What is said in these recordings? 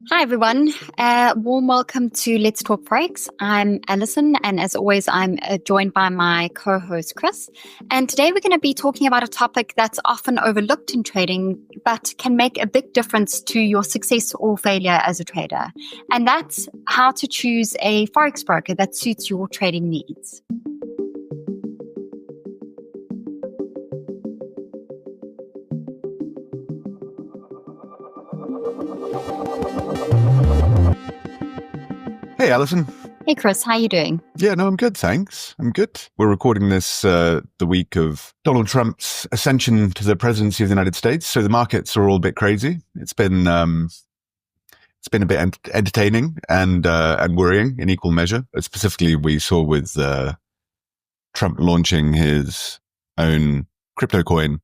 Hi, everyone. Warm welcome to Let's Talk Forex. I'm Alison, and as always, I'm joined by my co-host, Chris. And today we're going to be talking about a topic that's often overlooked in trading, but can make a big difference to your success or failure as a trader. And that's how to choose a Forex broker that suits your trading needs. Hey, Alison. Hey, Chris. How are you doing? Yeah, no, I'm good, thanks. I'm good. We're recording this the week of Donald Trump's ascension to the presidency of the United States, so the markets are all a bit crazy. It's been a bit entertaining and worrying in equal measure. Specifically, we saw with Trump launching his own crypto coin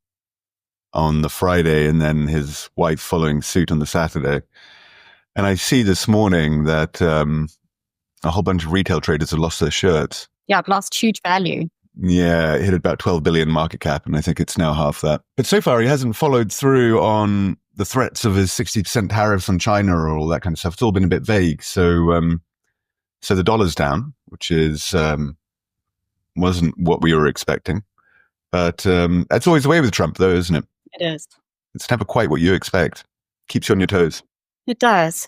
on the Friday, and then his wife following suit on the Saturday. And I see this morning that a whole bunch of retail traders have lost their shirts. Yeah, I've lost huge value. Yeah, it hit about 12 billion market cap, and I think it's now half that. But so far, he hasn't followed through on the threats of his 60% tariffs on China or all that kind of stuff. It's all been a bit vague. So the dollar's down, which is wasn't what we were expecting. But that's always the way with Trump, though, isn't it? It is. It's never quite what you expect. Keeps you on your toes. It does.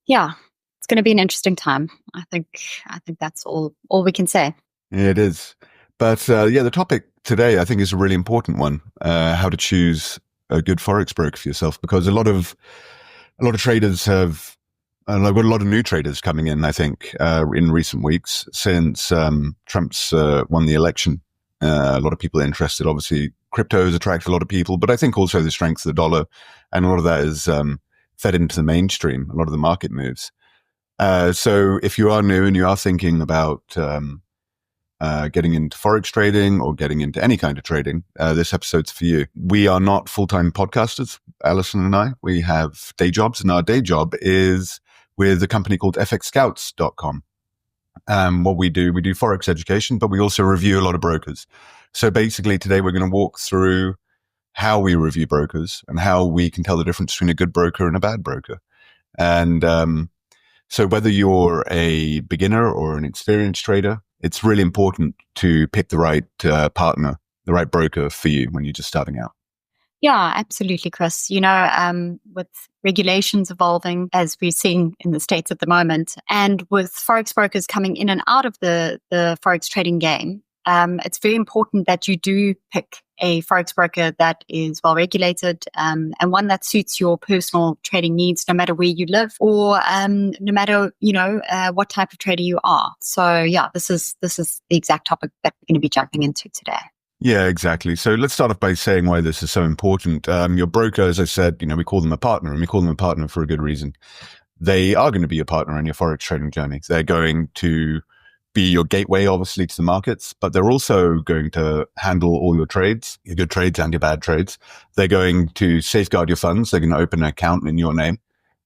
Yeah. It's going to be an interesting time. I think that's all we can say. Yeah, it is. But the topic today I think is a really important one: how to choose a good forex broker for yourself. Because a lot of traders have, I've got a lot of new traders coming in. I think in recent weeks since Trump's won the election, a lot of people are interested. Obviously, cryptos attract a lot of people, but I think also the strength of the dollar, and a lot of that is fed into the mainstream. A lot of the market moves. So if you are new and you are thinking about getting into Forex trading or getting into any kind of trading, this episode's for you. We are not full-time podcasters, Alison and I. We have day jobs, and our day job is with a company called fxscouts.com. What we do Forex education, but we also review a lot of brokers. So basically today we're going to walk through how we review brokers and how we can tell the difference between a good broker and a bad broker. And so whether you're a beginner or an experienced trader, it's really important to pick the right partner, the right broker for you when you're just starting out. Yeah, absolutely, Chris. With regulations evolving as we're seeing in the States at the moment, and with Forex brokers coming in and out of the Forex trading game, it's very important that you do pick a Forex broker that is well regulated and one that suits your personal trading needs, no matter where you live or no matter what type of trader you are. So yeah, this is the exact topic that we're going to be jumping into today. Yeah, exactly. So let's start off by saying why this is so important. Your broker, as I said, we call them a partner, and we call them a partner for a good reason. They are going to be your partner on your Forex trading journey. They're going to be your gateway, obviously, to the markets, but they're also going to handle all your trades, your good trades and your bad trades. They're going to safeguard your funds. They're going to open an account in your name,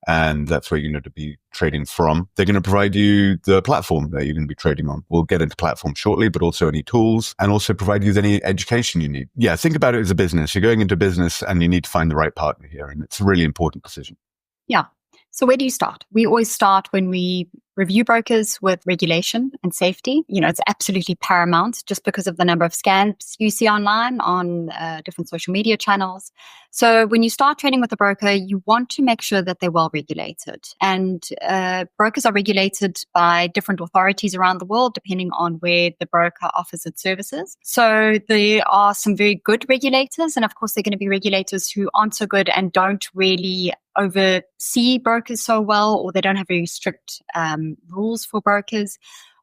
and that's where you're going to be trading from. They're going to provide you the platform that you're going to be trading on. We'll get into platform shortly, but also any tools, and also provide you with any education you need. Yeah, think about it as a business. You're going into business and you need to find the right partner here, and it's a really important decision. Yeah. So where do you start? We always start when we review brokers with regulation and safety. It's absolutely paramount just because of the number of scams you see online on different social media channels. So when you start trading with a broker, you want to make sure that they're well regulated. And brokers are regulated by different authorities around the world, depending on where the broker offers its services. So there are some very good regulators. And of course, there are going to be regulators who aren't so good and don't really oversee brokers so well, or they don't have very strict rules for brokers,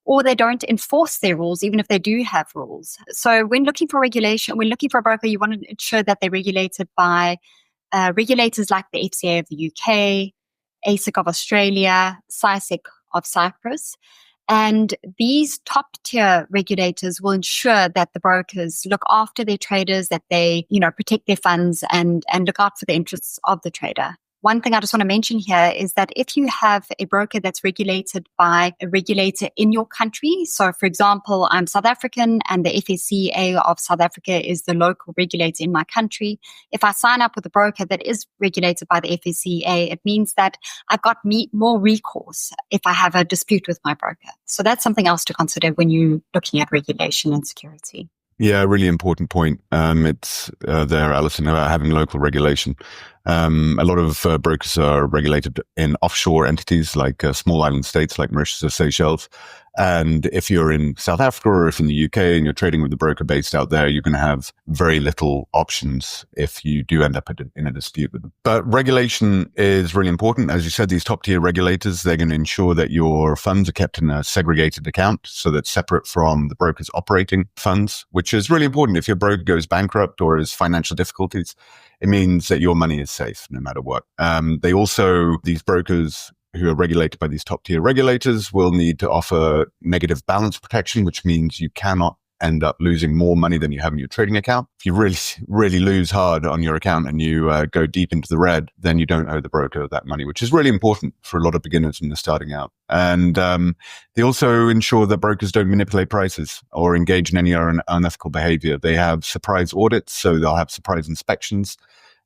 or they don't enforce their rules, even if they do have rules. So when looking for regulation, when looking for a broker, you want to ensure that they're regulated by regulators like the FCA of the UK, ASIC of Australia, SISEC of Cyprus. And these top tier regulators will ensure that the brokers look after their traders, that they, protect their funds and look out for the interests of the trader. One thing I just want to mention here is that if you have a broker that's regulated by a regulator in your country, so for example, I'm South African and the FSCA of South Africa is the local regulator in my country. If I sign up with a broker that is regulated by the FSCA, it means that I've got more recourse if I have a dispute with my broker. So that's something else to consider when you're looking at regulation and security. Yeah, really important point. It's there, Alison, about having local regulation. A lot of brokers are regulated in offshore entities like small island states like Mauritius or Seychelles. And if you're in South Africa or if in the UK and you're trading with a broker based out there, you're going to have very little options if you do end up in a dispute with them. But regulation is really important. As you said, these top tier regulators, they're going to ensure that your funds are kept in a segregated account, so that's separate from the broker's operating funds, which is really important. If your broker goes bankrupt or has financial difficulties, it means that your money is safe no matter what. These brokers who are regulated by these top tier regulators will need to offer negative balance protection, which means you cannot end up losing more money than you have in your trading account. If you really lose hard on your account and you go deep into the red, then you don't owe the broker that money, which is really important for a lot of beginners when they're starting out. And they also ensure that brokers don't manipulate prices or engage in any unethical behavior. They have surprise audits, so they'll have surprise inspections.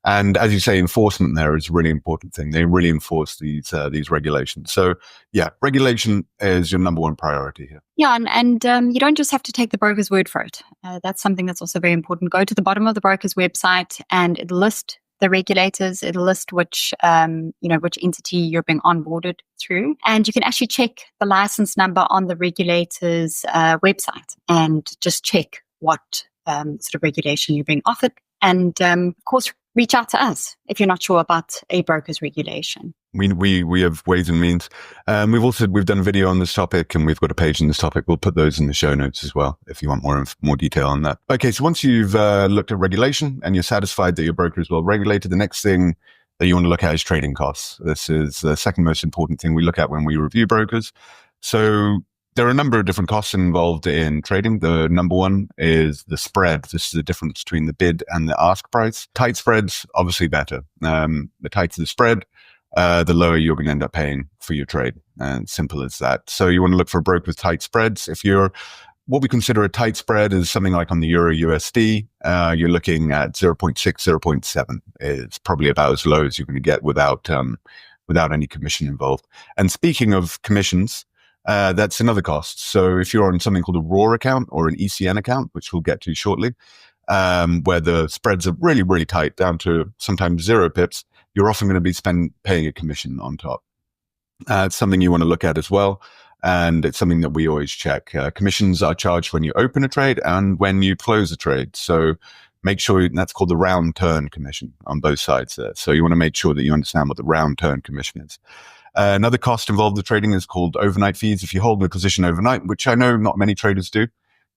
And as you say, enforcement there is a really important thing. They really enforce these regulations. So yeah, regulation is your number one priority here. Yeah, and you don't just have to take the broker's word for it. That's something that's also very important. Go to the bottom of the broker's website and it'll list the regulators. It'll list which entity you're being onboarded through. And you can actually check the license number on the regulator's website and just check what sort of regulation you're being offered. And of course, reach out to us if you're not sure about a broker's regulation. We have ways and means. We've done a video on this topic and we've got a page on this topic. We'll put those in the show notes as well if you want more detail on that. Okay, so once you've looked at regulation and you're satisfied that your broker is well regulated, the next thing that you want to look at is trading costs. This is the second most important thing we look at when we review brokers. So there are a number of different costs involved in trading. The number one is the spread. This is the difference between the bid and the ask price. Tight spreads, obviously better. The tighter the spread, the lower you're going to end up paying for your trade. And simple as that. So you want to look for a broker with tight spreads. What we consider a tight spread is something like on the Euro USD, you're looking at 0.6, 0.7 is probably about as low as you're going to get without any commission involved. And speaking of commissions, that's another cost. So if you're on something called a raw account or an ECN account, which we'll get to shortly, where the spreads are really, really tight down to sometimes 0 pips, you're often going to be paying a commission on top. It's something you want to look at as well. And it's something that we always check. Commissions are charged when you open a trade and when you close a trade. So make sure that's called the round turn commission on both sides there. So you want to make sure that you understand what the round turn commission is. Another cost involved with trading is called overnight fees. If you hold a position overnight, which I know not many traders do,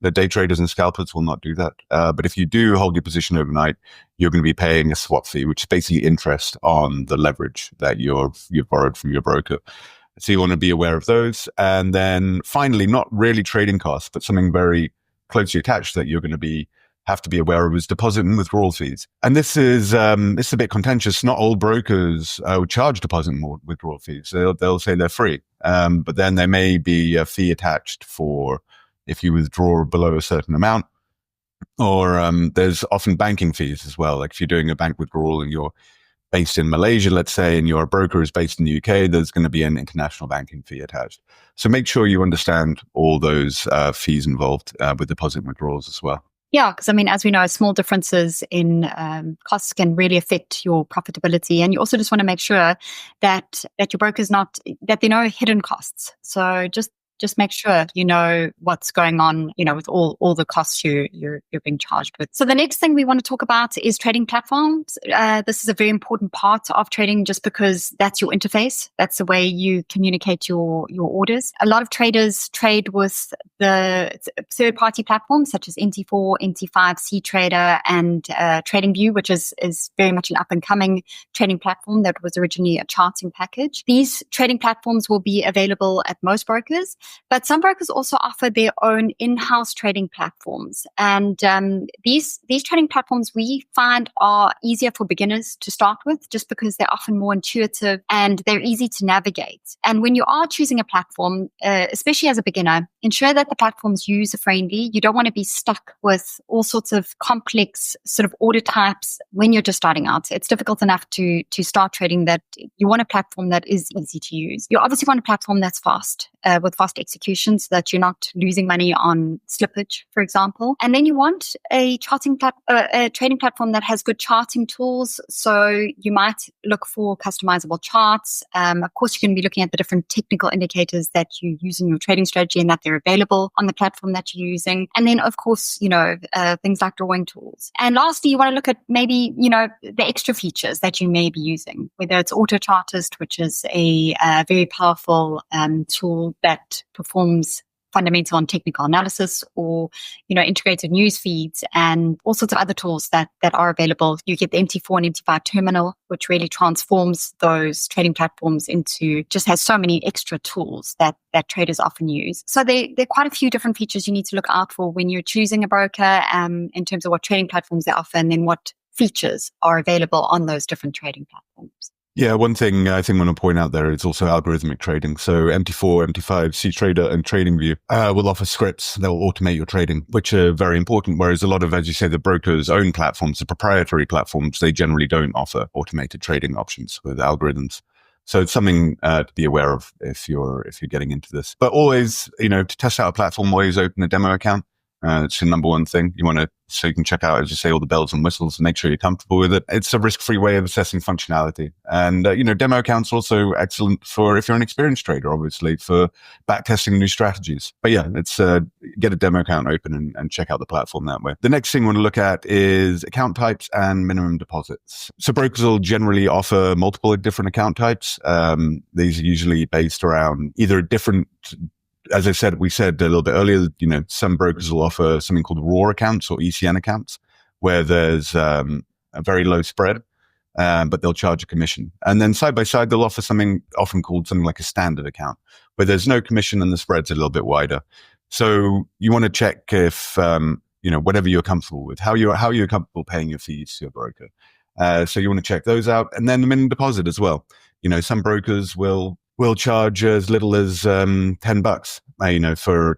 the day traders and scalpers will not do that. But if you do hold your position overnight, you're going to be paying a swap fee, which is basically interest on the leverage that you've borrowed from your broker. So you want to be aware of those. And then finally, not really trading costs, but something very closely attached that you're going to have to be aware of is deposit and withdrawal fees. And this is a bit contentious. Not all brokers charge deposit and withdrawal fees. They'll say they're free. But then there may be a fee attached for if you withdraw below a certain amount. Or there's often banking fees as well. Like if you're doing a bank withdrawal and you're based in Malaysia, let's say, and your broker is based in the UK, there's going to be an international banking fee attached. So make sure you understand all those fees involved with deposit and withdrawals as well. Yeah, because as we know, small differences in costs can really affect your profitability. And you also just want to make sure that your broker's that there are no hidden costs. So just make sure you know what's going on, with all the costs you're being charged with. So the next thing we want to talk about is trading platforms. This is a very important part of trading just because that's your interface. That's the way you communicate your orders. A lot of traders trade with the third-party platforms such as NT4, NT5, CTrader, and TradingView, which is very much an up-and-coming trading platform that was originally a charting package. These trading platforms will be available at most brokers. But some brokers also offer their own in-house trading platforms. And these trading platforms we find are easier for beginners to start with, just because they're often more intuitive and they're easy to navigate. And when you are choosing a platform, especially as a beginner, ensure that the platform's user-friendly. You don't want to be stuck with all sorts of complex sort of order types when you're just starting out. It's difficult enough to start trading that you want a platform that is easy to use. You obviously want a platform that's fast, with fast execution, so that you're not losing money on slippage, for example. And then you want a trading platform that has good charting tools. So you might look for customizable charts. Of course, you can be looking at the different technical indicators that you use in your trading strategy and that they're available on the platform that you're using. And then, of course, things like drawing tools. And lastly, you want to look at maybe, the extra features that you may be using, whether it's Auto Chartist, which is a very powerful tool that performs fundamental and technical analysis, or integrated news feeds and all sorts of other tools that are available. You get the MT4 and MT5 terminal, which really transforms those trading platforms into, just has so many extra tools that traders often use. So there are quite a few different features you need to look out for when you're choosing a broker, in terms of what trading platforms they offer and then what features are available on those different trading platforms. Yeah, one thing I think I want to point out there is also algorithmic trading. So MT4, MT5, CTrader, and TradingView will offer scripts that will automate your trading, which are very important. Whereas a lot of, as you say, the broker's own platforms, the proprietary platforms, they generally don't offer automated trading options with algorithms. So it's something to be aware of if you're getting into this. But always, to test out a platform, always open a demo account. It's the number one thing you want to, so you can check out, as you say, all the bells and whistles and make sure you're comfortable with it. It's a risk-free way of assessing functionality. And, demo accounts are also excellent for, if you're an experienced trader, obviously, for backtesting new strategies. But yeah, it's get a demo account open and check out the platform that way. The next thing we want to look at is account types and minimum deposits. So brokers will generally offer multiple different account types. These are usually based around either different, as we said a little bit earlier, some brokers will offer something called raw accounts or ECN accounts, where there's a very low spread, but they'll charge a commission. And then side by side, they'll offer something often called something like a standard account, where there's no commission and the spread's a little bit wider. So you want to check if, whatever you're comfortable with, how you're comfortable paying your fees to your broker. So you want to check those out. And then the minimum deposit as well. Some brokers will charge as little as $10,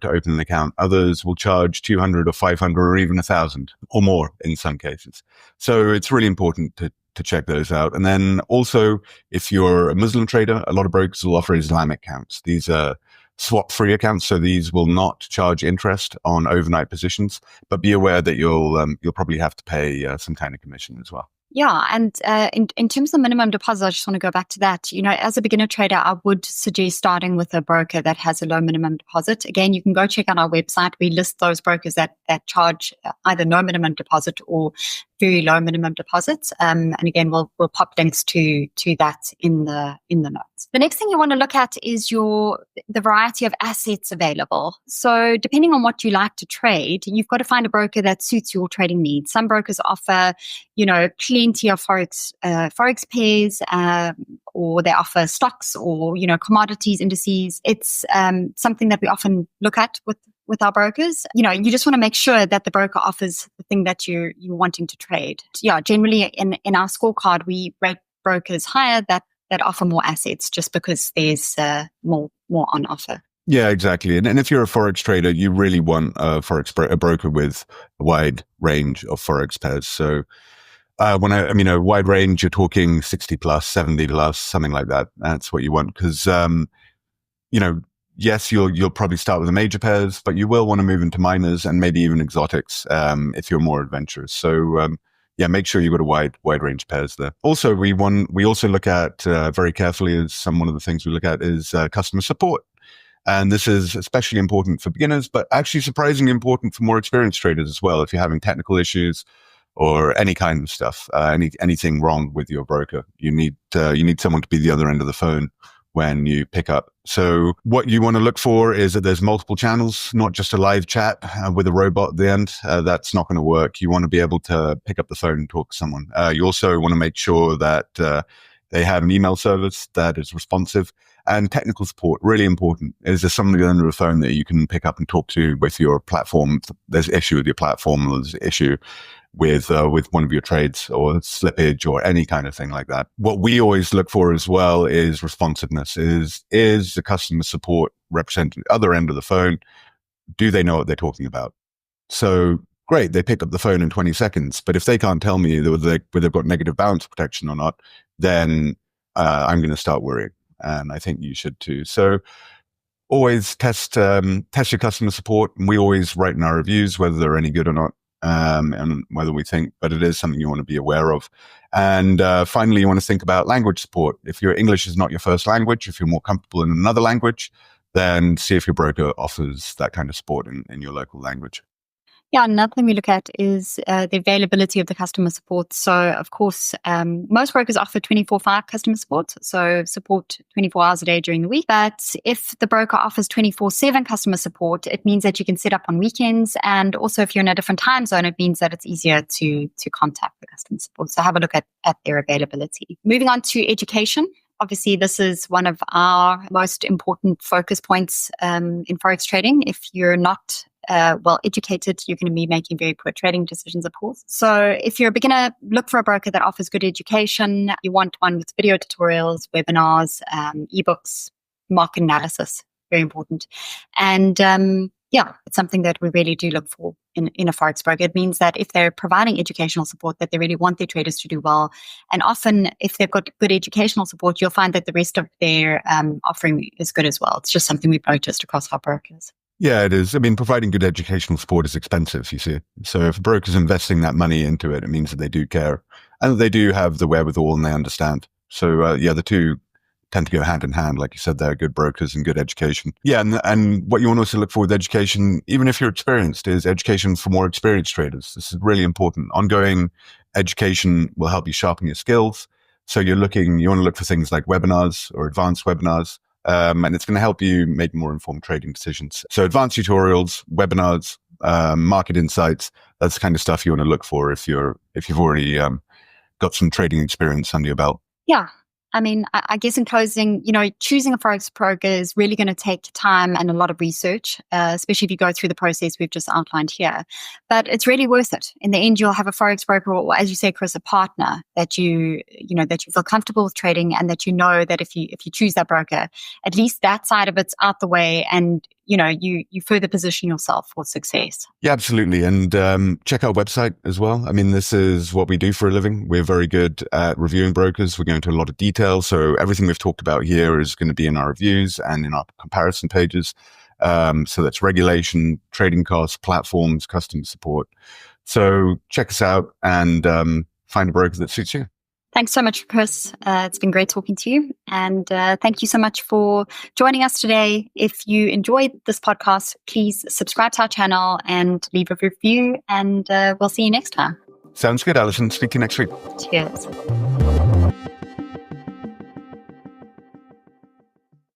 to open an account. Others will charge 200 or 500 or even 1,000 or more in some cases. So it's really important to check those out. And then also, if you're a Muslim trader, a lot of brokers will offer Islamic accounts. These are swap-free accounts, so these will not charge interest on overnight positions. But be aware that you'll probably have to pay some kind of commission as well. Yeah. And in terms of minimum deposit, I just want to go back to that. As a beginner trader, I would suggest starting with a broker that has a low minimum deposit. Again, you can go check out our website. We list those brokers that charge either no minimum deposit or very low minimum deposits. And again, we'll pop links to that in the notes. The next thing you want to look at is the variety of assets available. So depending on what you like to trade, you've got to find a broker that suits your trading needs. Some brokers offer, plenty of Forex pairs, or they offer stocks or, commodities, indices. It's something that we often look at with our brokers. You just want to make sure that the broker offers the thing that you're wanting to trade. Yeah, generally in our scorecard, we rate brokers higher that offer more assets, just because there's more on offer. Yeah, exactly. And if you're a Forex trader, you really want a broker with a wide range of Forex pairs. So a wide range, you're talking 60 plus, 70 plus, something like that. That's what you want. Because, yes, you'll probably start with the major pairs, but you will want to move into minors and maybe even exotics if you're more adventurous. So, make sure you've got a wide range of pairs there. Also, we also look at very carefully, one of the things we look at is customer support. And this is especially important for beginners, but actually surprisingly important for more experienced traders as well. If you're having technical issues or any kind of stuff, anything wrong with your broker, you need someone to be the other end of the phone when you pick up. So what you want to look for is that there's multiple channels, not just a live chat with a robot at the end. That's not going to work. You want to be able to pick up the phone and talk to someone. You also want to make sure that They have an email service that is responsive, and technical support, really important. Is there somebody under the phone that you can pick up and talk to with your platform? There's an issue with your platform, or there's an issue with one of your trades or slippage or any kind of thing like that. What we always look for as well is responsiveness. Is the customer support representing the other end of the phone? Do they know what they're talking about? So great, they pick up the phone in 20 seconds. But if they can't tell me whether they've got negative balance protection or not, then I'm going to start worrying. And I think you should too. So always test your customer support. And we always write in our reviews whether they're any good or not, and whether we think, but it is something you want to be aware of. And finally, you want to think about language support. If your English is not your first language, if you're more comfortable in another language, then see if your broker offers that kind of support in your local language. Yeah, another thing we look at is the availability of the customer support. So, of course, most brokers offer 24/5 customer support, so support 24 hours a day during the week. But if the broker offers 24/7 customer support, it means that you can set up on weekends. And also, if you're in a different time zone, it means that it's easier to contact the customer support. So have a look at their availability. Moving on to education. Obviously, this is one of our most important focus points in Forex trading. If you're not well educated, you're going to be making very poor trading decisions, of course. So if you're a beginner, look for a broker that offers good education. You want one with video tutorials, webinars, ebooks, market analysis, very important. And yeah, it's something that we really do look for in a Forex broker. It means that if they're providing educational support, that they really want their traders to do well. And often, if they've got good educational support, you'll find that the rest of their offering is good as well. It's just something we've noticed across our brokers. Yeah, it is. I mean, providing good educational support is expensive, you see. So if a broker's investing that money into it, it means that they do care and that they do have the wherewithal and they understand. So yeah, the two tend to go hand in hand. Like you said, they're good brokers and good education. Yeah, and what you want to also look for with education, even if you're experienced, is education for more experienced traders. This is really important. Ongoing education will help you sharpen your skills. So you want to look for things like webinars or advanced webinars. And it's going to help you make more informed trading decisions. So advanced tutorials, webinars, market insights, that's the kind of stuff you want to look for if you've already got some trading experience under your belt. Yeah. I mean, I guess in closing, choosing a Forex broker is really going to take time and a lot of research, especially if you go through the process we've just outlined here. But it's really worth it. In the end, you'll have a Forex broker, or as you say, Chris, a partner that you feel comfortable with trading, and that that if you choose that broker, at least that side of it's out the way, and you further position yourself for success. Yeah, absolutely. And check our website as well. I mean, this is what we do for a living. We're very good at reviewing brokers. We're going into a lot of detail. So everything we've talked about here is going to be in our reviews and in our comparison pages. So that's regulation, trading costs, platforms, customer support. So check us out and find a broker that suits you. Thanks so much, Chris. It's been great talking to you. And thank you so much for joining us today. If you enjoyed this podcast, please subscribe to our channel and leave a review. And we'll see you next time. Sounds good, Alison. Speak to you next week. Cheers.